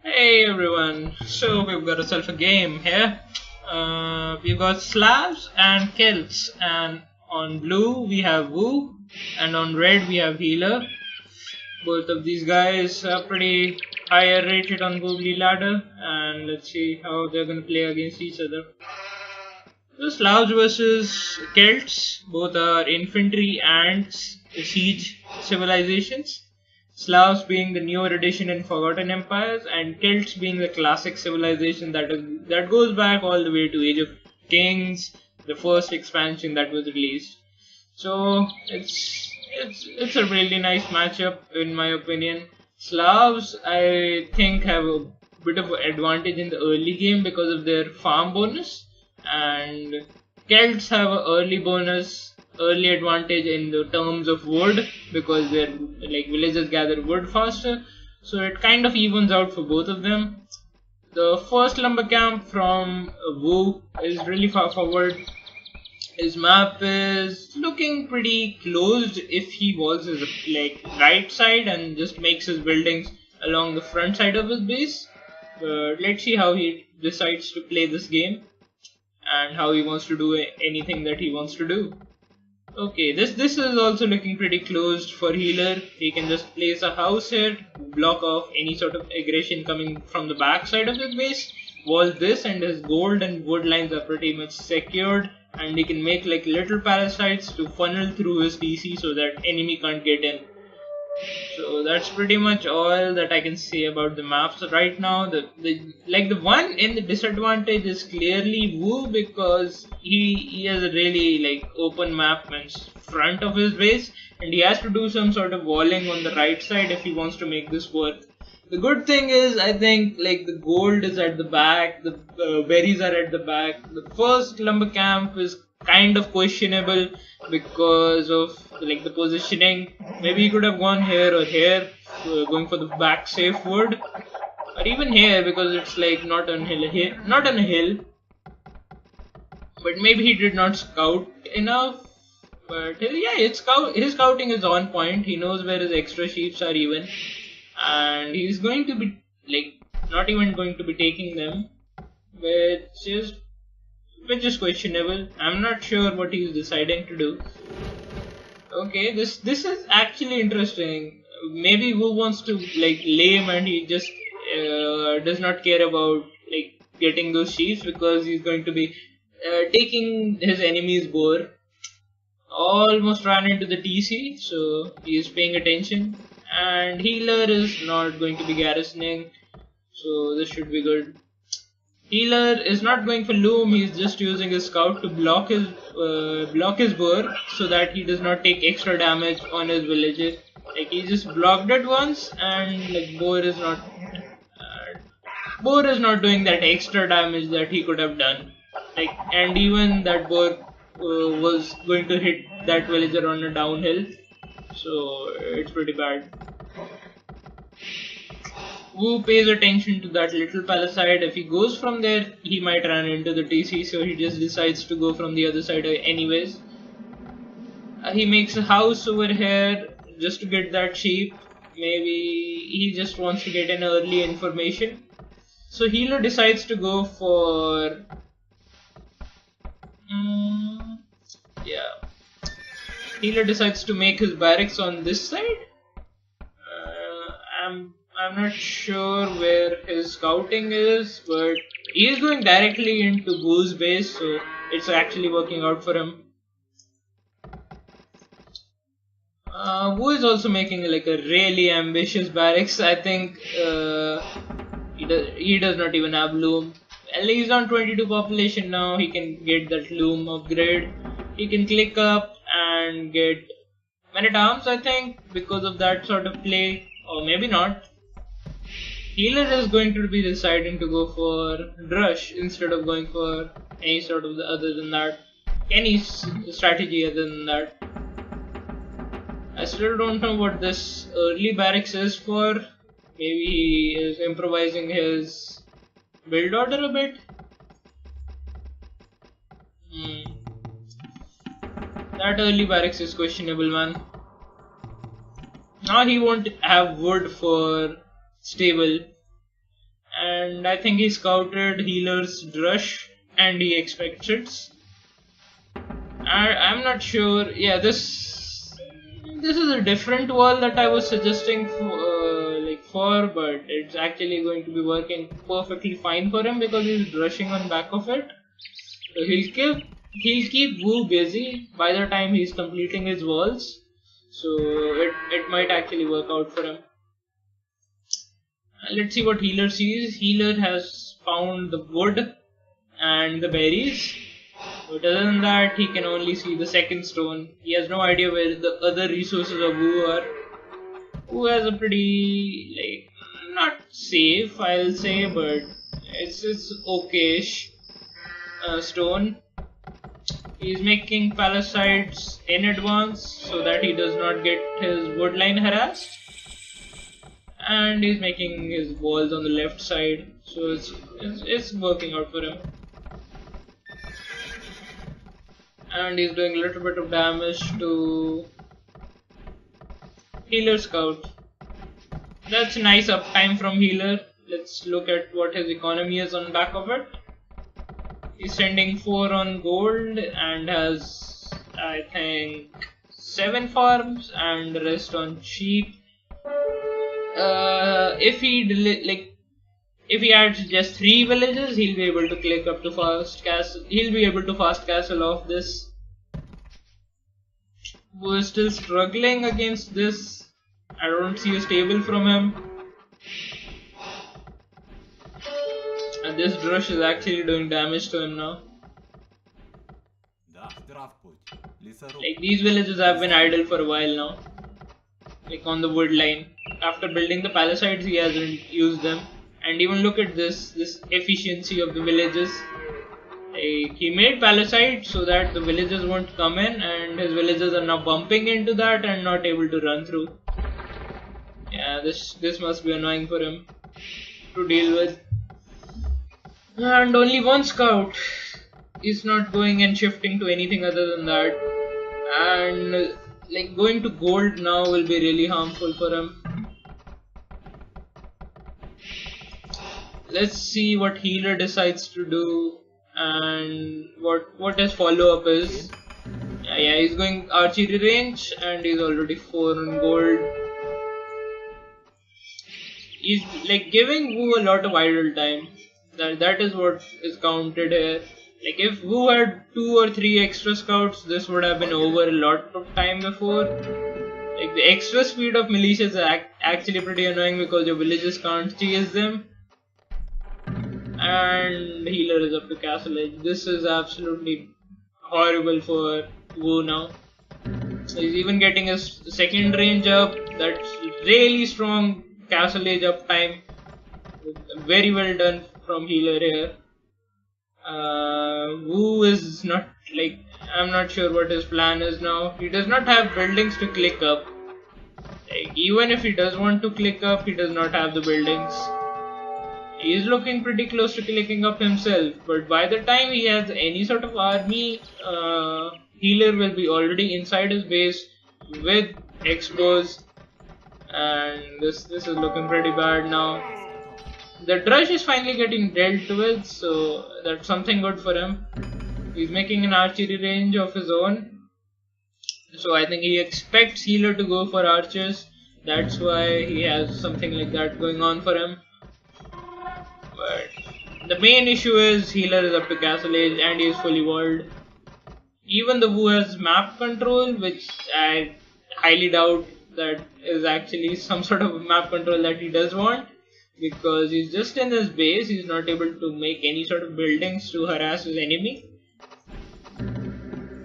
Hey everyone, so we've got ourselves a game here. We've got Slavs and Celts, and on blue we have Wooh, and on red we have Healer. Both of these guys are pretty higher rated on Voobly ladder, and let's see how they're gonna play against each other. So Slavs versus Celts, both are infantry and siege civilizations. Slavs being the newer addition in Forgotten Empires, and Celts being the classic civilization that goes back all the way to Age of Kings, the first expansion that was released. So it's a really nice matchup in my opinion. Slavs I think have a bit of an advantage in the early game because of their farm bonus, and Celts have an early advantage in the terms of wood because their villagers gather wood faster. So it kind of evens out for both of them. The first lumber camp from Woo is really far forward. His map is looking pretty closed if he was his right side and just makes his buildings along the front side of his base. But let's see how he decides to play this game and how he wants to do anything that he wants to do. Okay, this is also looking pretty closed for Healer. He can just place a house here, block off any sort of aggression coming from the back side of his base. Wall this, and his gold and wood lines are pretty much secured, and he can make like little parasites to funnel through his TC so that enemy can't get in. So that's pretty much all that I can say about the maps right now. The one in the disadvantage is clearly Woo because he has a really open map in front of his base, and he has to do some sort of walling on the right side if he wants to make this work. The good thing is I think the gold is at the back, the berries are at the back. The first lumber camp is kind of questionable because of the positioning. Maybe he could have gone here or here, going for the back safe wood, or even here because it's not on not on a hill. But maybe he did not scout enough. But yeah, his scouting is on point. He knows where his extra sheeps are even, and he's going to be not even going to be taking them, which is questionable. I'm not sure what he's deciding to do. Okay, this is actually interesting. Maybe Wu wants to lame, and he just does not care about getting those sheeps because he's going to be taking his enemy's boar. Almost ran into the TC, so he is paying attention. And Healer is not going to be garrisoning, so this should be good. Healer is not going for loom, he's just using his scout to block his boar so that he does not take extra damage on his villages. He just blocked it once, and boar is not doing that extra damage that he could have done. And even that boar was going to hit that villager on a downhill, so it's pretty bad. Wu pays attention to that little palisade. If he goes from there, he might run into the TC, so he just decides to go from the other side anyways. He makes a house over here just to get that sheep. Maybe he just wants to get an early information. So Healer decides to go for Healer decides to make his barracks on this side. I'm not sure where his scouting is, but he is going directly into Woo's base, so it's actually working out for him. Woo is also making a really ambitious barracks. I think he does not even have loom. Well, he's on 22 population now. He can get that loom upgrade. He can click up and get men-at-arms, I think, because of that sort of play, or maybe not. Healer is going to be deciding to go for Drush instead of going for any sort of any strategy other than that. I still don't know what this early barracks is for. Maybe he is improvising his build order a bit. That early barracks is questionable, man. Now he won't have wood for stable. and I think he scouted healer's drush and he expects it. I'm not sure. Yeah, this is a different wall that I was suggesting for, but it's actually going to be working perfectly fine for him because he's rushing on back of it. So he'll keep Wooh busy by the time he's completing his walls. So it might actually work out for him. Let's see what healer sees. Healer has found the wood and the berries. But other than that, he can only see the second stone. He has no idea where the other resources of Wooh are. Wooh has a pretty, not safe, I'll say, but it's okayish stone. He's making palisades in advance so that he does not get his wood line harassed. And he's making his walls on the left side, so it's working out for him. And he's doing a little bit of damage to Healer Scout. That's nice uptime from Healer. Let's look at what his economy is on the back of it. He's sending 4 on gold and has, I think, 7 farms and the rest on sheep. If he adds just 3 villages, he'll be able to click up to fast castle. He'll be able to fast castle off this. We're still struggling against this. I don't see a stable from him. And this drush is actually doing damage to him now. Like, these villages have been idle for a while now. Like on the wood line. After building the palisades, he hasn't used them. And even look at this efficiency of the villages. Like, he made palisades so that the villagers won't come in, and his villagers are now bumping into that and not able to run through. Yeah, this must be annoying for him to deal with. And only 1 scout is not going and shifting to anything other than that. And like going to gold now will be really harmful for him. Let's see what healer decides to do and what his follow up is. Yeah, he's going archery range and he's already 4 on gold. He's like giving Wooh a lot of idle time. That is what is counted here. Like if Wooh had 2 or 3 extra scouts, this would have been over a lot of time before. Like the extra speed of militias is actually pretty annoying because your villages can't chase them. And healer is up to castle edge. This is absolutely horrible for Wooh now. He's even getting his second range up. That's really strong castle edge uptime. Very well done from healer here. Wooh is not like, I'm not sure what his plan is now. He does not have buildings to click up. Like, even if he does want to click up, he does not have the buildings. He is looking pretty close to clicking up himself, but by the time he has any sort of army, healer will be already inside his base with expos, and this is looking pretty bad now. The drush is finally getting dealt with, so that's something good for him. He's making an archery range of his own, so I think he expects healer to go for archers. That's why he has something like that going on for him. But the main issue is healer is up to castle age and he is fully walled. Even the Wooh has map control, which I highly doubt that is actually some sort of map control that he does want, because he's just in his base. He's not able to make any sort of buildings to harass his enemy.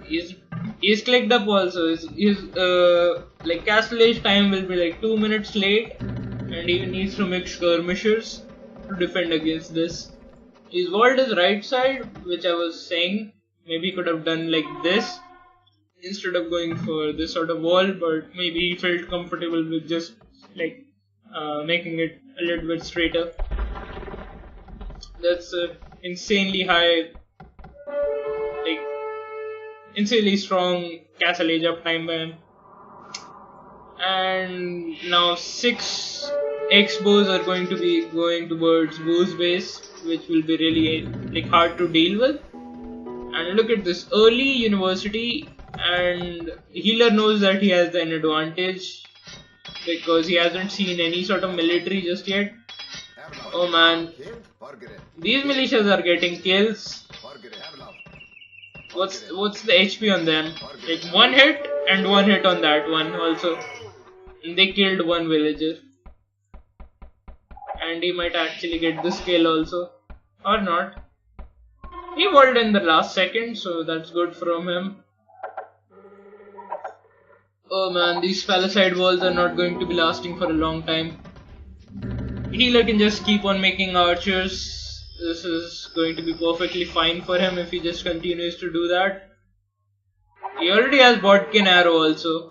He's clicked up also. His like castle age time will be like 2 minutes late, and he needs to make skirmishers to defend against this. He's walled his right side, which I was saying maybe he could have done like this instead of going for this sort of wall, but maybe he felt comfortable with just like making it a little bit straighter. That's insanely high, like insanely strong castle age uptime by him. And now 6 X-bows are going to be going towards Woo's base, which will be really like hard to deal with. And look at this, early university, and healer knows that he has an advantage because he hasn't seen any sort of military just yet. Oh man, these militias are getting kills. What's the HP on them? Like 1 hit and 1 hit on that one also. And they killed one villager. And he might actually get this kill also. Or not. He walled in the last second, so that's good from him. Oh man, these palisade walls are not going to be lasting for a long time. Healer can just keep on making archers. This is going to be perfectly fine for him if he just continues to do that. He already has Bodkin arrow also.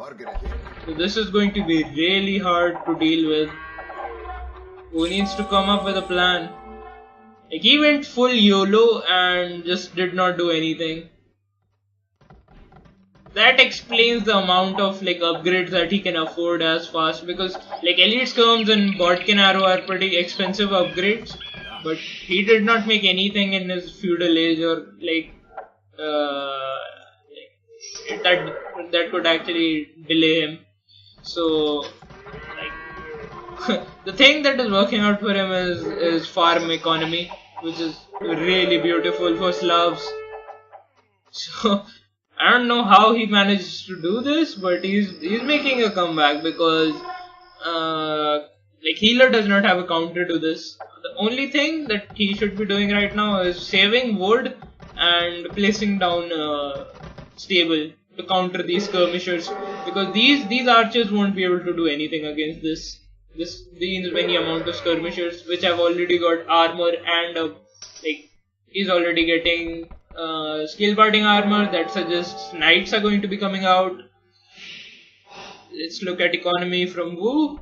So this is going to be really hard to deal with. Who needs to come up with a plan? Like he went full YOLO and just did not do anything. That explains the amount of like upgrades that he can afford as fast, because like elite skirms and Bodkin arrow are pretty expensive upgrades, but he did not make anything in his feudal age or like that could actually delay him. So like the thing that is working out for him is farm economy, which is really beautiful for Slavs. So I don't know how he managed to do this, but he's making a comeback because like healer does not have a counter to this. The only thing that he should be doing right now is saving wood and placing down stable to counter these skirmishers, because these archers won't be able to do anything against these many amount of skirmishers, which have already got armor and like he's already getting skill parting armor that suggests knights are going to be coming out. Let's look at economy from Wooh.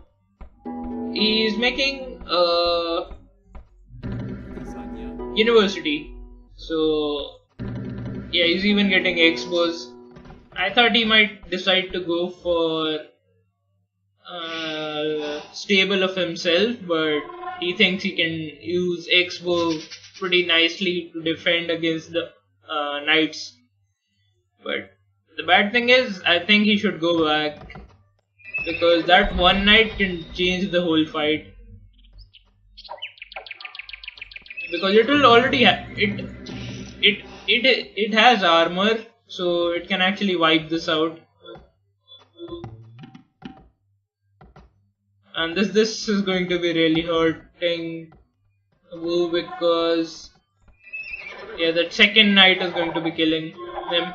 He's making university, so yeah, he's even getting expos. I thought he might decide to go for stable of himself, but he thinks he can use expo pretty nicely to defend against the knights. But the bad thing is, I think he should go back, because that one knight can change the whole fight. Because it will already it has armor, so it can actually wipe this out. And this is going to be really hurting Wooh, because yeah, that second knight is going to be killing him.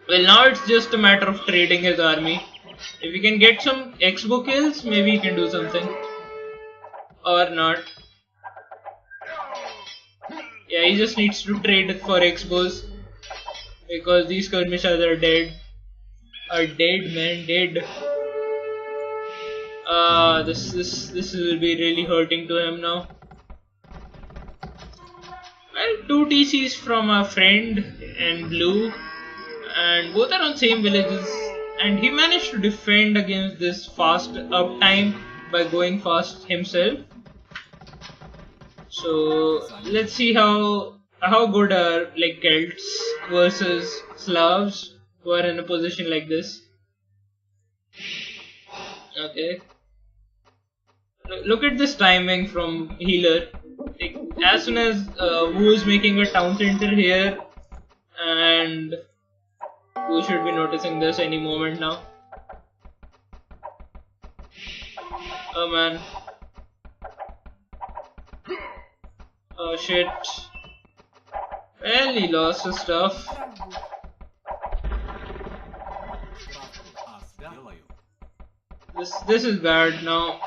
Well, now it's just a matter of trading his army. If he can get some expo kills, maybe he can do something. Or not. Yeah, he just needs to trade it for expos, because these skirmishers are dead. Dead. This will be really hurting to him now. Well, 2 TCs from a friend and blue, and both are on same villages, and he managed to defend against this fast uptime by going fast himself. So let's see how good are like Celts versus Slavs who are in a position like this. Okay. Look at this timing from healer. Like, as soon as Wooh is making a town center here, and Wooh should be noticing this any moment now. Oh man. Oh shit. Well, he lost his stuff. This is bad now.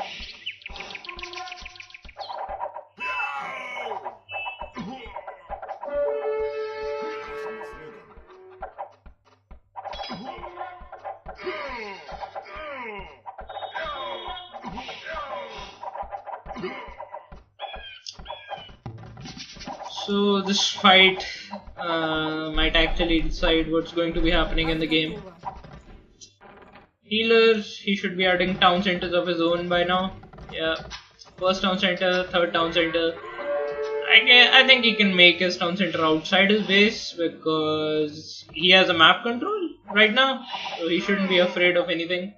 So this fight might actually decide what's going to be happening in the game. Healers, he should be adding town centers of his own by now. Yeah, first town center, third town center. I think he can make his town center outside his base because he has a map control right now, so he shouldn't be afraid of anything.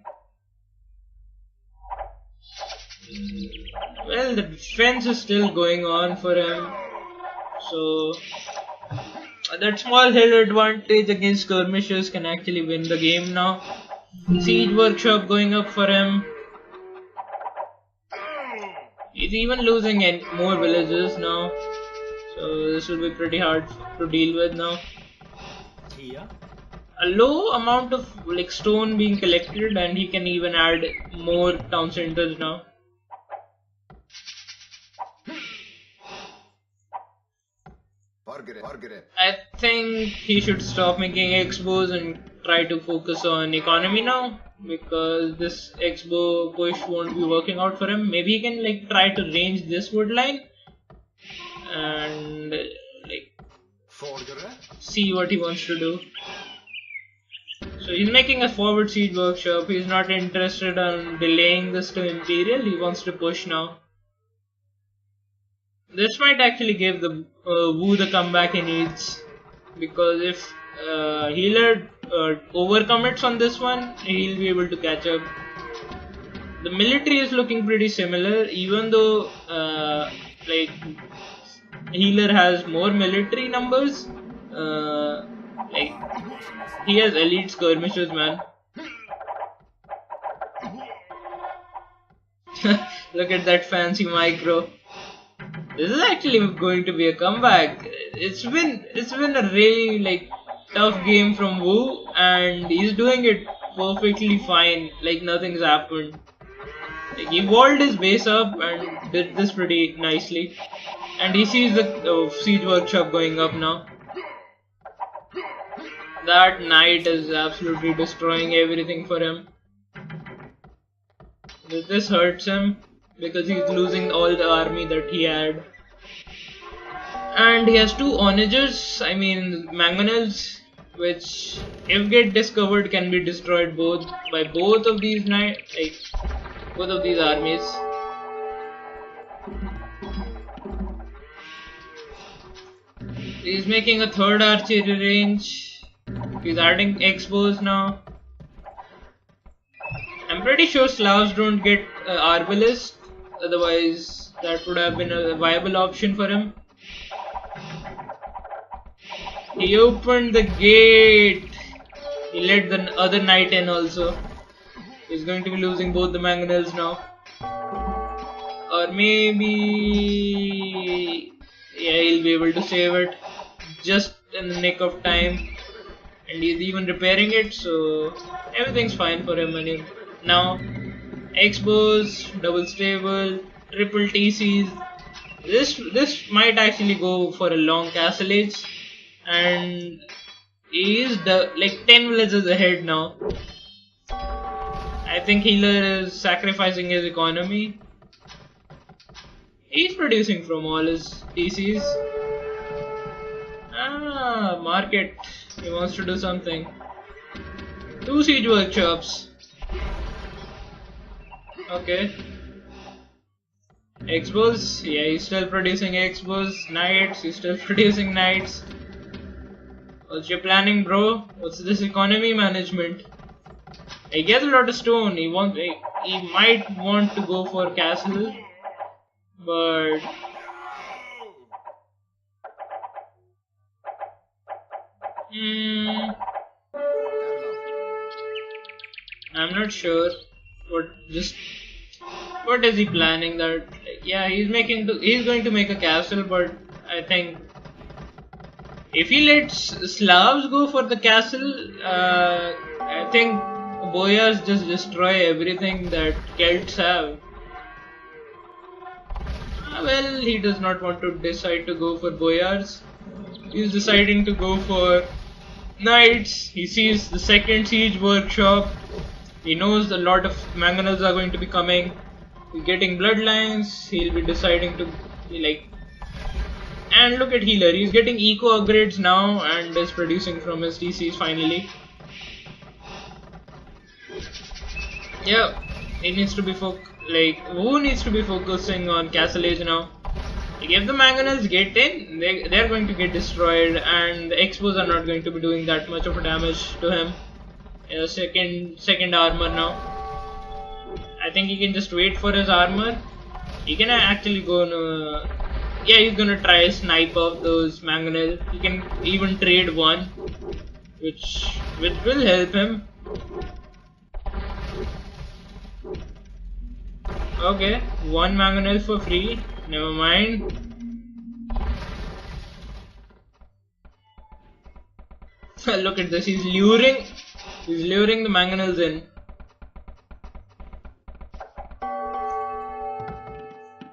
Well, the defense is still going on for him, so that small hill advantage against skirmishers can actually win the game now. Siege workshop going up for him. He's even losing more villages now, so this will be pretty hard to deal with now. A low amount of like stone being collected, and he can even add more town centers now. I think he should stop making expos and try to focus on economy now, because this expo push won't be working out for him. Maybe he can like try to range this wood line and like see what he wants to do. So he's making a forward siege workshop. He's not interested in delaying this to Imperial. He wants to push now. This might actually give the Wooh the comeback he needs, because if healer overcommits on this one, he'll be able to catch up. The military is looking pretty similar, even though like healer has more military numbers. Like he has elite skirmishers, man. Look at that fancy micro. This is actually going to be a comeback. It's been a really like tough game from Wooh, and he's doing it perfectly fine. Like nothing's happened. Like, he walled his base up and did this pretty nicely. And he sees the siege workshop going up now. That knight is absolutely destroying everything for him. This hurts him because he's losing all the army that he had. And he has two onagers, I mean mangonels, which if get discovered can be destroyed by both of these both of these armies. He's making a third archery range. He's adding expos now. I'm pretty sure Slavs don't get arbalist, otherwise that would have been a viable option for him. He opened the gate. He let the other knight in also. He's going to be losing both the mangonels now. Or maybe yeah, he'll be able to save it just in the nick of time. And he's even repairing it, so everything's fine for him. And now expos, double stable, triple TCs. This might actually go for a long castle age, and he is like 10 villages ahead now. I think healer is sacrificing his economy. He's producing from all his TCs. Market. He wants to do something. 2 siege workshops. Okay. Expos. Yeah, he's still producing expos. Knights. He's still producing knights. What's your planning, bro? What's this economy management? He gets a lot of stone. He might want to go for castle, but I'm not sure. What is he planning? That yeah, he's going to make a castle, but I think if he lets Slavs go for the castle, I think Boyars just destroy everything that Celts have. Well, he does not want to decide to go for Boyars. He's deciding to go for Knights. He sees the second siege workshop. He knows a lot of mangonels are going to be coming. He's getting bloodlines. He'll be deciding to and look at healer. He's getting eco upgrades now and is producing from his TCs finally. Yeah, it needs to be Woo needs to be focusing on Castle Age now. If the mangonels get in, they're going to get destroyed, and the expos are not going to be doing that much of a damage to him. Second armor now. I think he can just wait for his armor. He can actually go yeah, he's gonna try snipe off those mangonel. He can even trade one, which will help him. Okay, one mangonel for free. Never mind. Look at this. He's luring the mangonels in.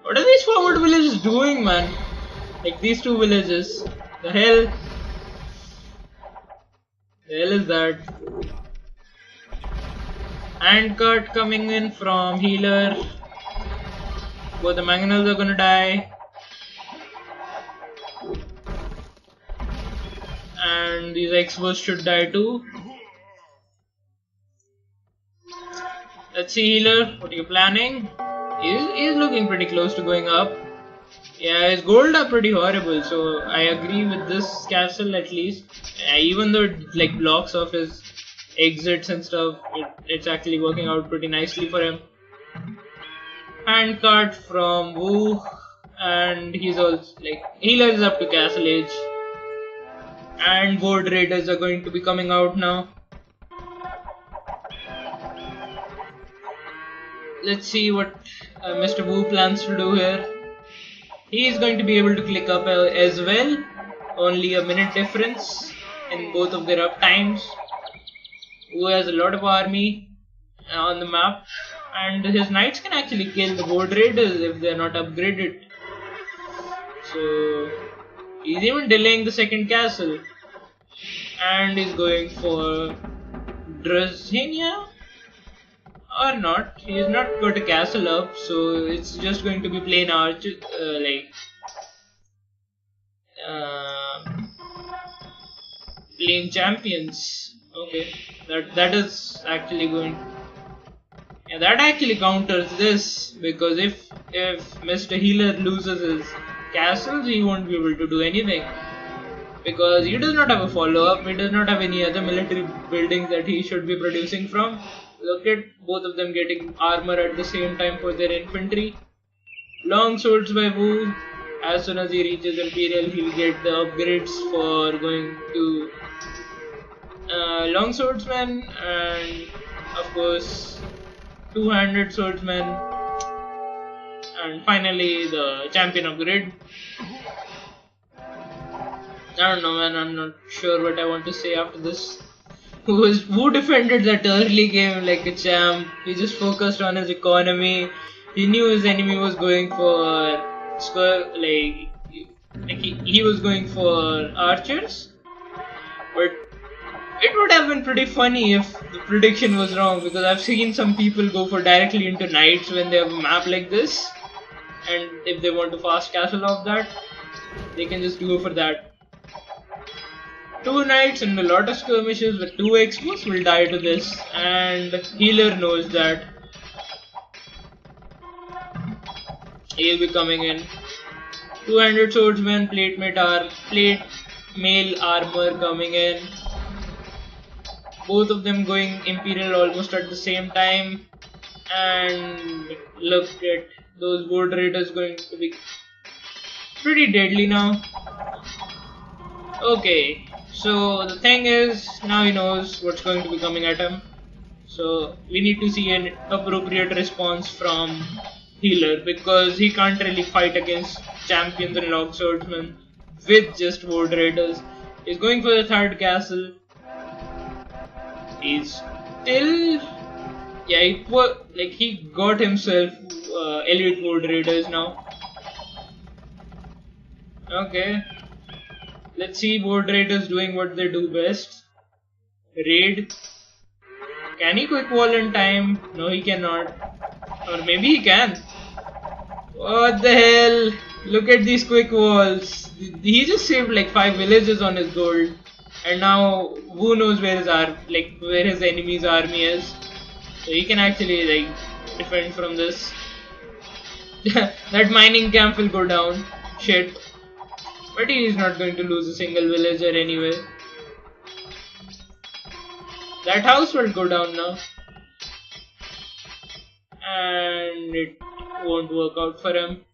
What are these forward villages doing, man? Like these two villages. The hell? The hell is that? Handcut coming in from healer. Both the mangonels are gonna die. And these expos should die too. Let's see, healer, what are you planning? He's looking pretty close to going up. Yeah, his gold are pretty horrible, so I agree with this castle at least. Even though it like blocks off his exits and stuff, it's actually working out pretty nicely for him. Handcart from Wooh, and he's also like healer is up to Castle Age, and board raiders are going to be coming out now. Let's see what Mr. Wooh plans to do here. He is going to be able to click up as well. Only a minute difference in both of their up times. Wooh has a lot of army on the map, and his knights can actually kill the board raiders if they are not upgraded. So he's even delaying the second castle, and he's going for Drazenia. Or not, he has not got a castle up, so it's just going to be plain archers, plain champions. Okay, that is actually going. Yeah, that actually counters this, because if Mr. Healer loses his castles, he won't be able to do anything, because he does not have a follow-up. He does not have any other military buildings that he should be producing from. Look at both of them getting armor at the same time for their infantry. Long swords by Wooh. As soon as he reaches Imperial, he'll get the upgrades for going to long swordsman, and of course two-handed swordsman, and finally the champion upgrade. I don't know, man. I'm not sure what I want to say after this. Who defended that early game like a champ. He just focused on his economy. He knew his enemy was going for he was going for archers, but it would have been pretty funny if the prediction was wrong, because I've seen some people go for directly into knights when they have a map like this, and if they want to fast castle off that, they can just go for that. Two knights and a lot of skirmishes with two expos will die to this, and healer knows that. He'll be coming in. Two-handed swordsman, plate mail armor coming in. Both of them going Imperial almost at the same time, and look at those board raiders going to be pretty deadly now. Okay. So the thing is, now he knows what's going to be coming at him. So we need to see an appropriate response from healer, because he can't really fight against champions and long swordsmen with just board raiders. He's going for the third castle. He's still, yeah, he got himself elite board raiders now. Okay. Let's see board raiders doing what they do best. Raid. Can he quick wall in time? No, he cannot. Or maybe he can. What the hell? Look at these quick walls. He just saved like 5 villages on his gold. And now Wooh knows where his enemy's army is. So he can actually like defend from this. That mining camp will go down. Shit. But he is not going to lose a single villager anyway. That house will go down now. And it won't work out for him.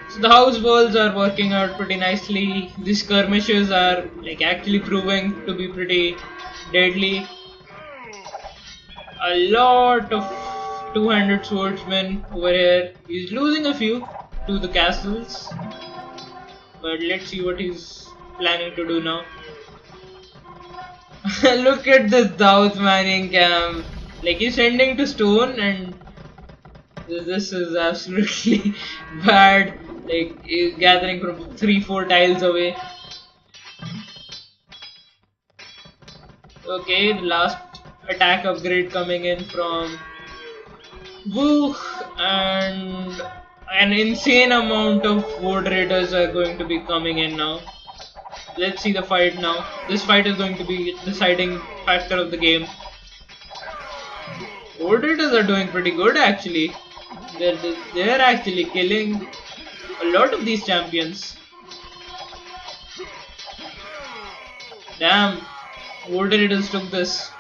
So the house walls are working out pretty nicely. These skirmishes are like actually proving to be pretty deadly. A lot of two-handed swordsmen over here. He's losing a few to the castles. But let's see what he's planning to do now. Look at this South mining camp. Like he's sending to stone and this is absolutely bad. Like he's gathering from 3-4 tiles away. Okay, the last attack upgrade coming in from Wooh, and an insane amount of Ward Raiders are going to be coming in now. Let's see the fight now. This fight is going to be the deciding factor of the game. Ward Raiders are doing pretty good actually. They're actually killing a lot of these champions. Damn, Ward Raiders took this.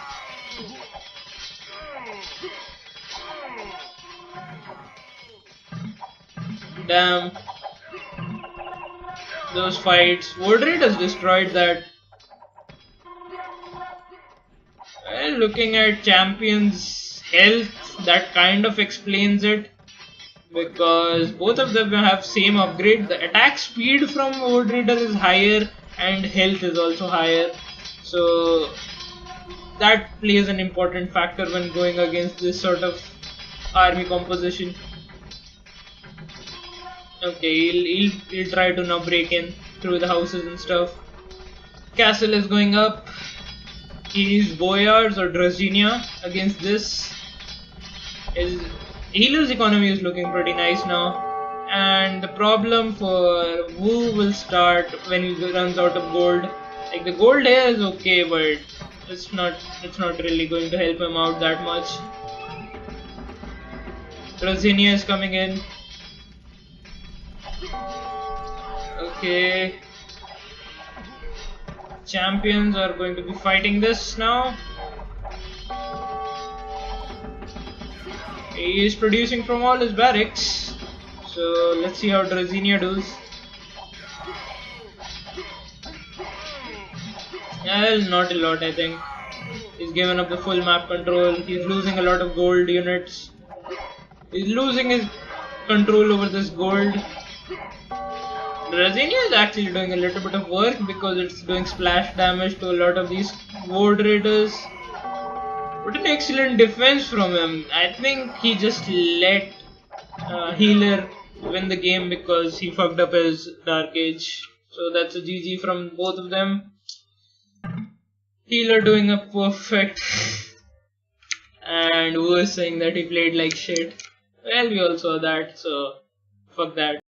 Damn. Those fights. Ward Raiders destroyed that. Well, looking at champions' health, that kind of explains it. Because both of them have same upgrade. The attack speed from Ward Raider is higher and health is also higher. So that plays an important factor when going against this sort of army composition. Okay, he'll try to now break in through the houses and stuff. Castle is going up. He's Boyards or Drazinia against this. His healer's economy is looking pretty nice now. And the problem for Wooh will start when he runs out of gold. Like the gold here is okay, but it's not really going to help him out that much. Drazinia is coming in. Okay. Champions are going to be fighting this now. He is producing from all his barracks. So let's see how Drazinia does. Well, not a lot I think. He's given up the full map control. He's losing a lot of gold units. He's losing his control over this gold. Drazinia is actually doing a little bit of work because it's doing splash damage to a lot of these Ward Raiders. What an excellent defense from him. I think he just let Healer win the game because he fucked up his Dark Age. So that's a GG from both of them. Healer doing a perfect and Wooh saying that he played like shit. Well, we all saw that, so fuck that.